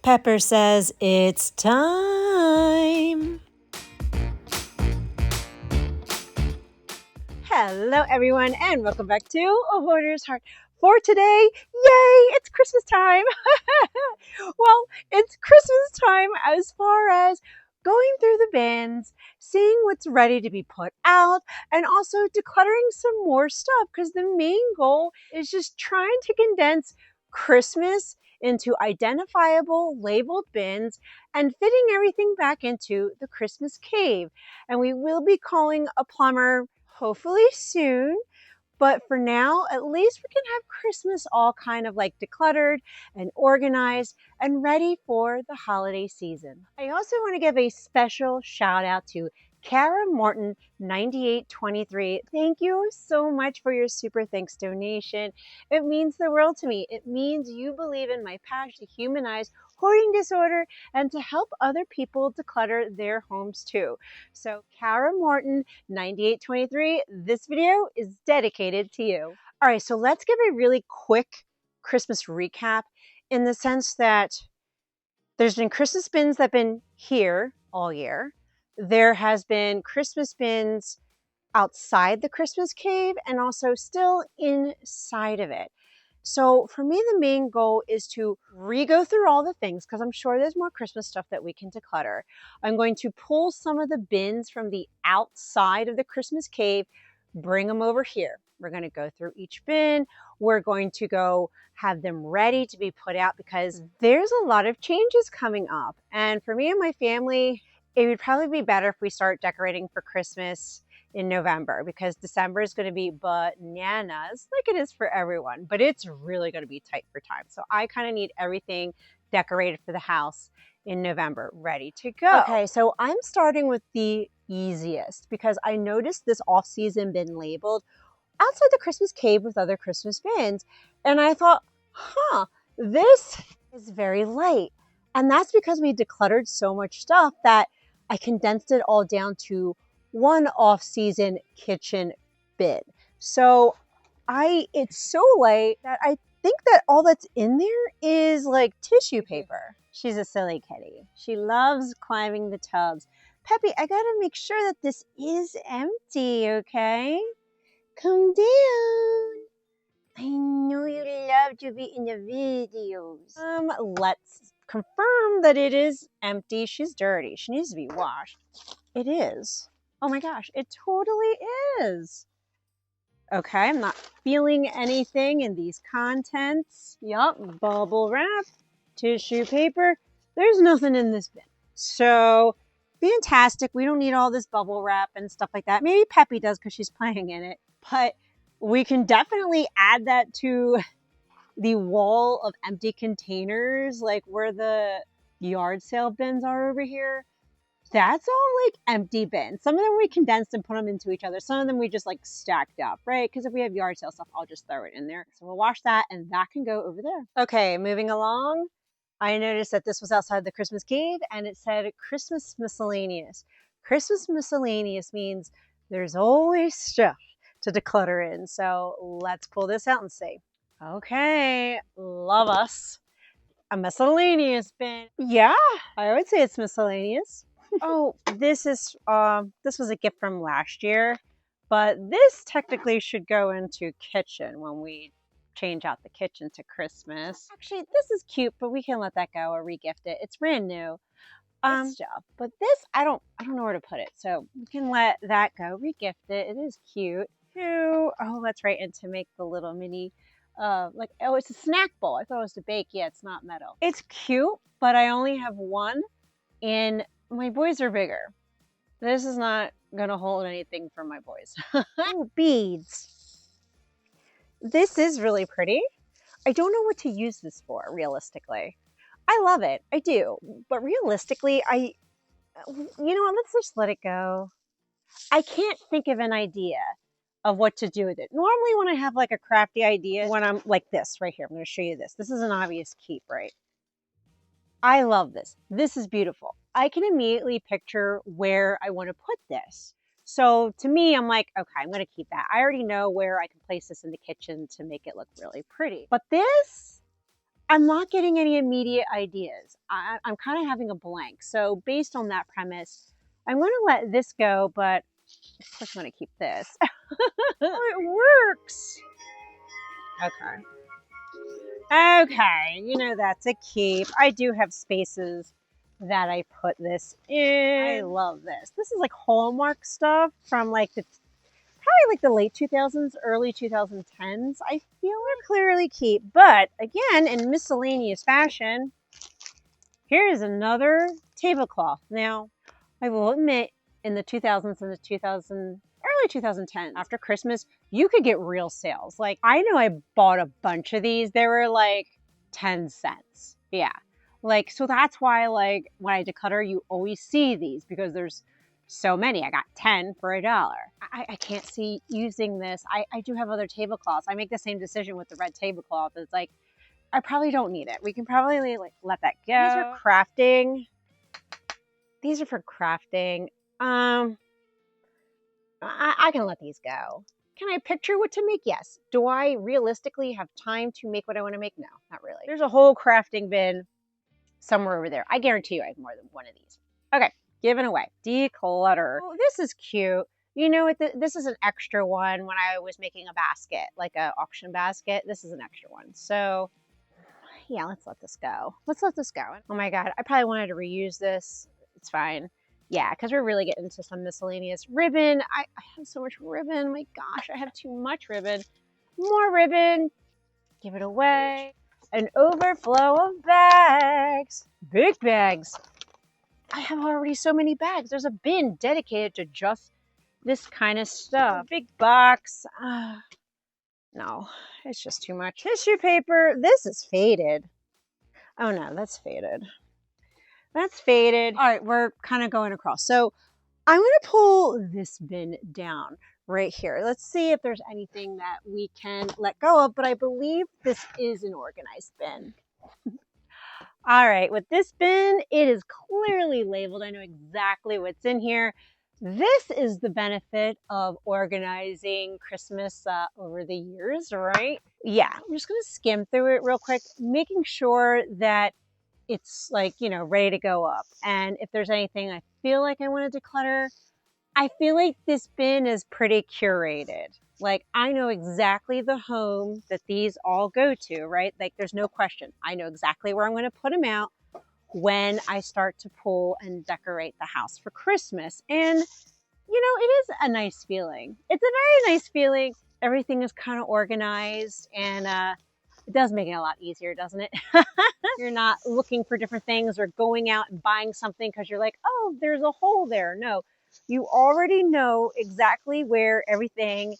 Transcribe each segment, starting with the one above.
Pepper says it's time. Hello, everyone, and welcome back to A Hoarder's Heart. For today, yay, it's Christmas time. Well, it's Christmas time as far as going through the bins, seeing what's ready to be put out, and also decluttering some more stuff because the main goal is just trying to condense Christmas into identifiable labeled bins and fitting everything back into the Christmas cave. And we will be calling a plumber hopefully soon. But for now, at least we can have Christmas all kind of like decluttered and organized and ready for the holiday season. I also want to give a special shout out to Kara Morton 9823. Thank you so much for your super thanks donation. It means the world to me. It means you believe in my passion to humanize hoarding disorder and to help other people declutter their homes too. So Kara Morton 9823, this video is dedicated to you. All right, so let's give a really quick Christmas recap in the sense that there's been Christmas bins that have been here all year. There has been Christmas bins outside the Christmas cave and also still inside of it. So for me, the main goal is to re-go through all the things because I'm sure there's more Christmas stuff that we can declutter. I'm going to pull some of the bins from the outside of the Christmas cave, bring them over here. We're going to go through each bin. We're going to go have them ready to be put out because there's a lot of changes coming up. And for me and my family, it would probably be better if we start decorating for Christmas in November because December is going to be bananas like it is for everyone, but it's really going to be tight for time. So I kind of need everything decorated for the house in November, ready to go. Okay, so I'm starting with the easiest because I noticed this off-season bin labeled outside the Christmas cave with other Christmas bins. And I thought, this is very light. And that's because we decluttered so much stuff that I condensed it all down to one off-season kitchen bin. So it's so light that I think that all that's in there is like tissue paper. She's a silly kitty. She loves climbing the tubs. Peppy, I gotta make sure that this is empty, okay? Calm down. I know you love to be in the videos. Let's confirm that it is empty. She's dirty. She needs to be washed. It is. Oh my gosh, it totally is. Okay, I'm not feeling anything in these contents. Yup, bubble wrap, tissue paper. There's nothing in this bin. So, fantastic. We don't need all this bubble wrap and stuff like that. Maybe Peppy does because she's playing in it. But we can definitely add that to the wall of empty containers, like where the yard sale bins are over here. That's all like empty bins. Some of them we condensed and put them into each other. Some of them we just like stacked up, right? Because if we have yard sale stuff, I'll just throw it in there. So we'll wash that and that can go over there. Okay, moving along. I noticed that this was outside the Christmas cave and it said Christmas miscellaneous. Christmas miscellaneous means there's always stuff to declutter in. So let's pull this out and see. Okay, love us a miscellaneous bin. Yeah, I would say it's miscellaneous. Oh, this was a gift from last year, but this technically should go into kitchen when we change out the kitchen to Christmas. Actually, this is cute, but we can let that go or regift it. It's brand new. Stuff. But this, I don't know where to put it, so we can let that go. Regift it. It is cute. Oh, that's right, and to make the little mini it's a snack bowl. I thought it was to bake. Yeah, it's not metal. It's cute, but I only have one, and my boys are bigger. This is not gonna hold anything for my boys. Oh, beads. This is really pretty. I don't know what to use this for, realistically. I love it, I do, but realistically, you know what, let's just let it go. I can't think of an idea of what to do with it. Normally when I have like a crafty idea, when I'm like this right here, I'm going to show you this. This is an obvious keep, right? I love this. This is beautiful. I can immediately picture where I want to put this. So to me, I'm like, okay, I'm going to keep that. I already know where I can place this in the kitchen to make it look really pretty. But this, I'm not getting any immediate ideas. I'm kind of having a blank. So based on that premise, I'm going to let this go, but of course I'm going to keep this. Oh, it works. Okay. Okay, you know, that's a keep. I do have spaces that I put this in. I love this. This is like Hallmark stuff from like the probably like the late 2000s, early 2010s. I feel are clearly keep, but again, in miscellaneous fashion, here is another tablecloth. Now, I will admit, in the 2000s and the early 2010s, after Christmas, you could get real sales. Like, I know I bought a bunch of these. They were like 10 cents. Yeah. Like, so that's why, like, when I declutter, you always see these because there's so many. I got 10 for $1. I can't see using this. I do have other tablecloths. I make the same decision with the red tablecloth. It's like, I probably don't need it. We can probably like let that go. These are crafting. These are for crafting. I can let these go. Can I picture what to make? Yes. Do I realistically have time to make what I want to make? No, not really. There's a whole crafting bin somewhere over there. I guarantee you I have more than one of these. Okay, given away. Declutter. Oh, this is cute. You know what? This is an extra one when I was making a basket, like an auction basket. This is an extra one. So yeah, let's let this go. Let's let this go. Oh my God, I probably wanted to reuse this. It's fine. Yeah, because we're really getting into some miscellaneous ribbon. I have so much ribbon. My gosh, I have too much ribbon. More ribbon. Give it away. An overflow of bags. Big bags. I have already so many bags. There's a bin dedicated to just this kind of stuff. Big box. No, it's just too much. Tissue paper. This is faded. Oh no, that's faded. That's faded. All right, we're kind of going across. So I'm going to pull this bin down right here. Let's see if there's anything that we can let go of, but I believe this is an organized bin. All right, with this bin, it is clearly labeled. I know exactly what's in here. This is the benefit of organizing Christmas over the years, right? Yeah, I'm just going to skim through it real quick, making sure that it's like, you know, ready to go up. And if there's anything I feel like I want to declutter, I feel like this bin is pretty curated. Like, I know exactly the home that these all go to, right? Like, there's no question. I know exactly where I'm going to put them out when I start to pull and decorate the house for Christmas. And, you know, it is a nice feeling. It's a very nice feeling. Everything is kind of organized, and it does make it a lot easier, doesn't it? You're not looking for different things or going out and buying something because you're like, oh, there's a hole there. No, you already know exactly where everything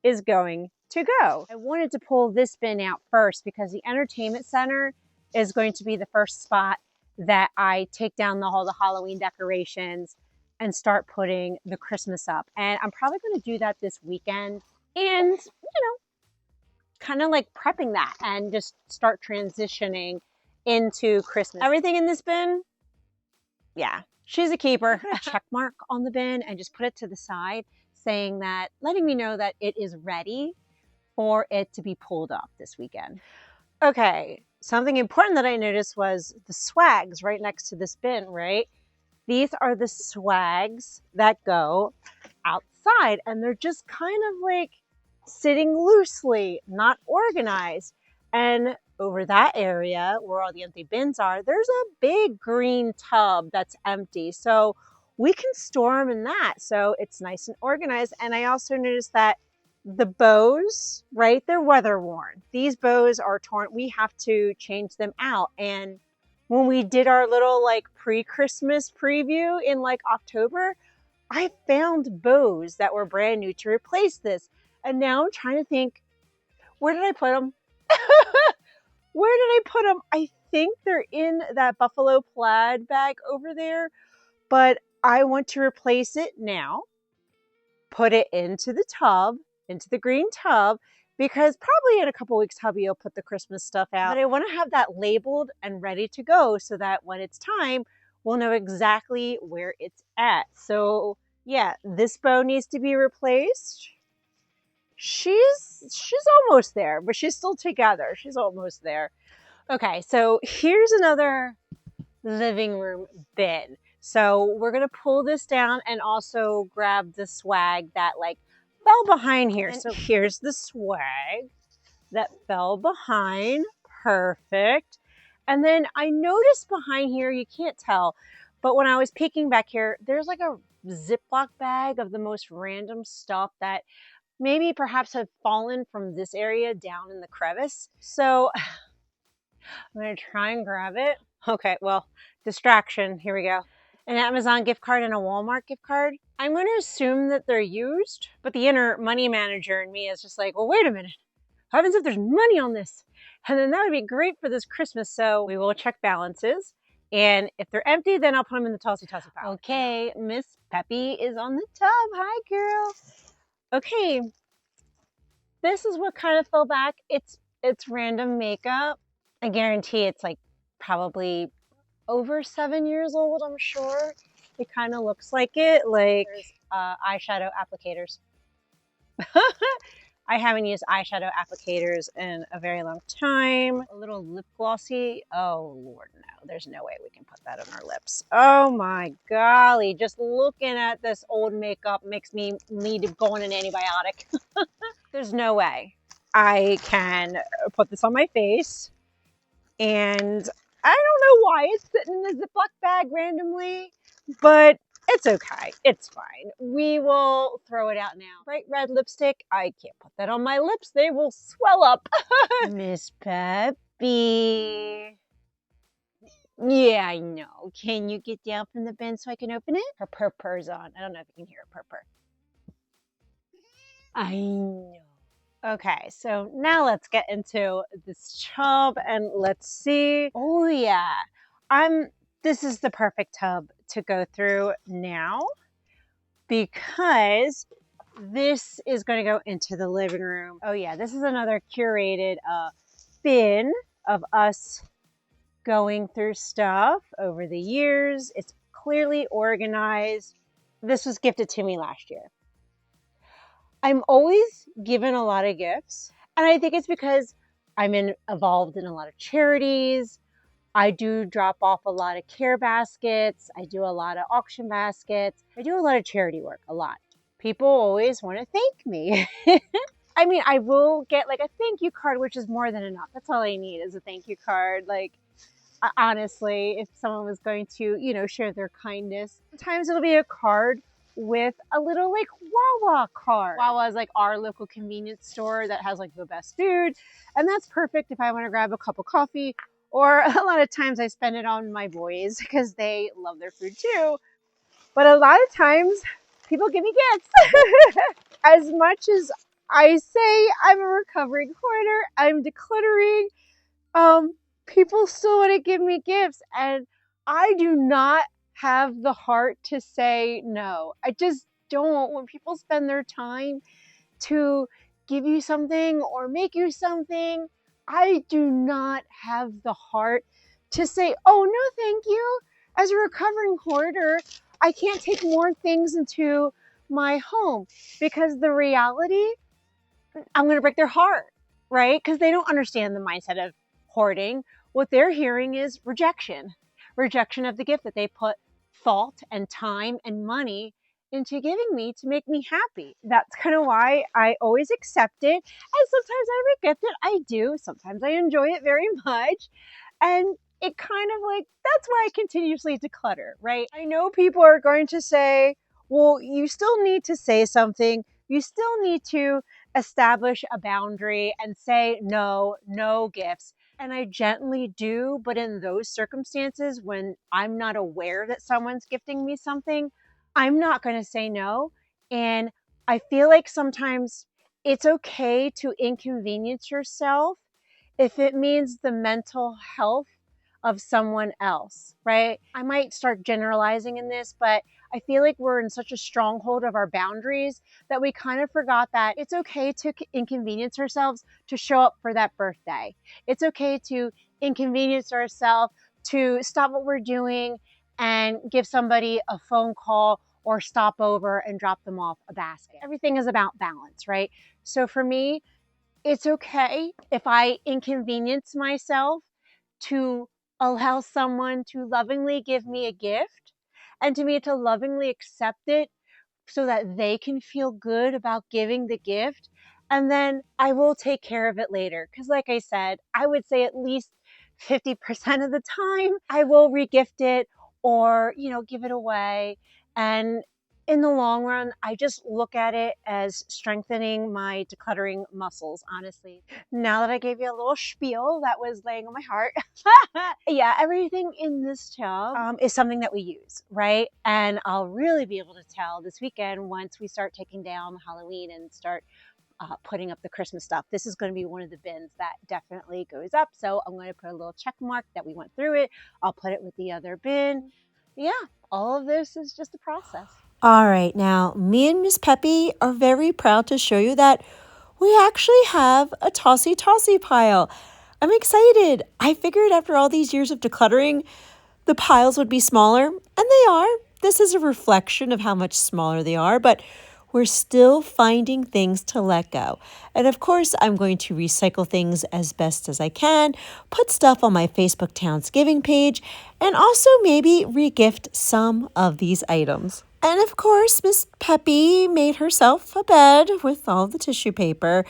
is going to go. I wanted to pull this bin out first because the entertainment center is going to be the first spot that I take down all the Halloween decorations and start putting the Christmas up. And I'm probably going to do that this weekend and, you know, kind of like prepping that and just start transitioning into Christmas. Everything in this bin, yeah, she's a keeper. Put a check mark on the bin and just put it to the side, saying that, letting me know that it is ready for it to be pulled up this weekend. Okay, something important that I noticed was the swags right next to this bin, right? These are the swags that go outside, and they're just kind of like sitting loosely, not organized. And over that area where all the empty bins are, there's a big green tub that's empty. So we can store them in that. So it's nice and organized. And I also noticed that the bows, right, they're weather worn. These bows are torn. We have to change them out. And when we did our little like pre-Christmas preview in like October, I found bows that were brand new to replace this. And now I'm trying to think, where did I put them? Where did I put them? I think they're in that buffalo plaid bag over there, but I want to replace it now, put it into the tub, into the green tub, because probably in a couple weeks, hubby will put the Christmas stuff out. But I want to have that labeled and ready to go so that when it's time, we'll know exactly where it's at. So yeah, this bow needs to be replaced. She's almost there, but she's still together. She's almost there. Okay, so here's another living room bin. So we're gonna pull this down and also grab the swag that like fell behind here. And so here's the swag that fell behind. Perfect. And then I noticed behind here, you can't tell, but when I was peeking back here, there's like a Ziploc bag of the most random stuff that maybe perhaps have fallen from this area down in the crevice. So I'm gonna try and grab it. Okay, well, distraction, here we go. An Amazon gift card and a Walmart gift card. I'm gonna assume that they're used, but the inner money manager in me is just like, well, wait a minute. What happens if there's money on this? And then that would be great for this Christmas. So we will check balances. And if they're empty, then I'll put them in the tossy pile. Okay, Miss Peppy is on the tub. Hi, girl. Okay, this is what kind of fell back. It's random makeup. I guarantee it's like probably over 7 years old, I'm sure. It kind of looks like it, like eyeshadow applicators. I haven't used eyeshadow applicators in a very long time. A little lip glossy. Oh, Lord, no. There's no way we can put that on our lips. Oh, my golly. Just looking at this old makeup makes me need to go on an antibiotic. There's no way I can put this on my face. And I don't know why it's sitting in a Ziploc bag randomly, but it's okay. It's fine. We will throw it out now. Bright red lipstick. I can't put that on my lips. They will swell up. Miss Peppy. Yeah, I know. Can you get down from the bin so I can open it? Her purr's on. I don't know if you can hear her purr. I know. Okay, so now let's get into this tub and let's see. Oh yeah, this is the perfect tub to go through now because this is going to go into the living room. Oh yeah, this is another curated bin of us going through stuff over the years. It's clearly organized. This was gifted to me last year. I'm always given a lot of gifts, and I think it's because I'm involved in a lot of charities. I do drop off a lot of care baskets. I do a lot of auction baskets. I do a lot of charity work, a lot. People always want to thank me. I mean, I will get like a thank you card, which is more than enough. That's all I need is a thank you card. Like, honestly, if someone was going to, share their kindness, sometimes it'll be a card with a little like Wawa card. Wawa is like our local convenience store that has like the best food. And that's perfect if I want to grab a cup of coffee, or a lot of times I spend it on my boys because they love their food too. But a lot of times people give me gifts. As much as I say I'm a recovering hoarder, I'm decluttering, people still want to give me gifts, and I do not have the heart to say no. I just don't. When people spend their time to give you something or make you something, I do not have the heart to say, oh, no, thank you. As a recovering hoarder, I can't take more things into my home because the reality, I'm going to break their heart, right? Because they don't understand the mindset of hoarding. What they're hearing is rejection of the gift that they put thought and time and money into giving me to make me happy. That's kind of why I always accept it. And sometimes I regret it. I do. Sometimes I enjoy it very much. And it kind of like, that's why I continuously declutter, right? I know people are going to say, well, you still need to say something. You still need to establish a boundary and say, no gifts. And I gently do, but in those circumstances, when I'm not aware that someone's gifting me something, I'm not going to say no. And I feel like sometimes it's okay to inconvenience yourself if it means the mental health of someone else, right? I might start generalizing in this, but I feel like we're in such a stronghold of our boundaries that we kind of forgot that it's okay to inconvenience ourselves to show up for that birthday. It's okay to inconvenience ourselves to stop what we're doing and give somebody a phone call or stop over and drop them off a basket. Everything is about balance, right? So for me, it's okay if I inconvenience myself to allow someone to lovingly give me a gift and to me to lovingly accept it so that they can feel good about giving the gift. And then I will take care of it later. Because, like I said, I would say at least 50% of the time I will regift it or, give it away. And in the long run, I just look at it as strengthening my decluttering muscles, honestly. Now that I gave you a little spiel that was laying on my heart, yeah, everything in this tub is something that we use, right? And I'll really be able to tell this weekend once we start taking down Halloween and start putting up the Christmas stuff. This is going to be one of the bins that definitely goes up. So I'm going to put a little check mark that we went through it. I'll put it with the other bin. Yeah, all of this is just a process. All right, now me and Miss Peppy are very proud to show you that we actually have a tossy pile. I'm excited. I figured after all these years of decluttering, the piles would be smaller, and they are. This is a reflection of how much smaller they are, but we're still finding things to let go. And of course, I'm going to recycle things as best as I can, put stuff on my Facebook Townsgiving page, and also maybe regift some of these items. And of course, Miss Peppy made herself a bed with all the tissue paper.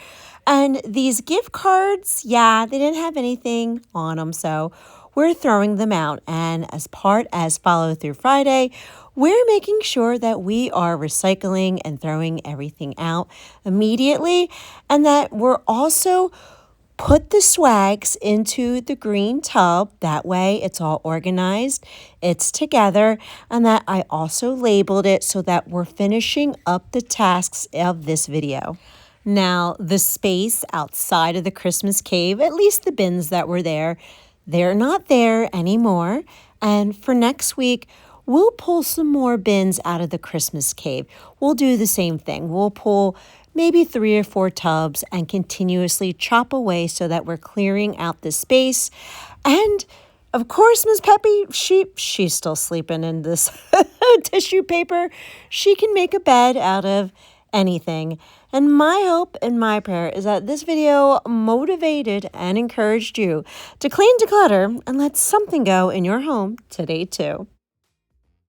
And these gift cards, yeah, they didn't have anything on them, so we're throwing them out. And as Follow Through Friday, we're making sure that we are recycling and throwing everything out immediately, and that we're also put the swags into the green tub. That way it's all organized, it's together, and that I also labeled it so that we're finishing up the tasks of this video. Now, the space outside of the Christmas cave, at least the bins that were there, they're not there anymore. And for next week, we'll pull some more bins out of the Christmas cave. We'll do the same thing. We'll pull maybe 3 or 4 tubs and continuously chop away so that we're clearing out the space. And of course, Miss Peppy, she's still sleeping in this tissue paper. She can make a bed out of anything. And my hope and my prayer is that this video motivated and encouraged you to clean, declutter, and let something go in your home today too.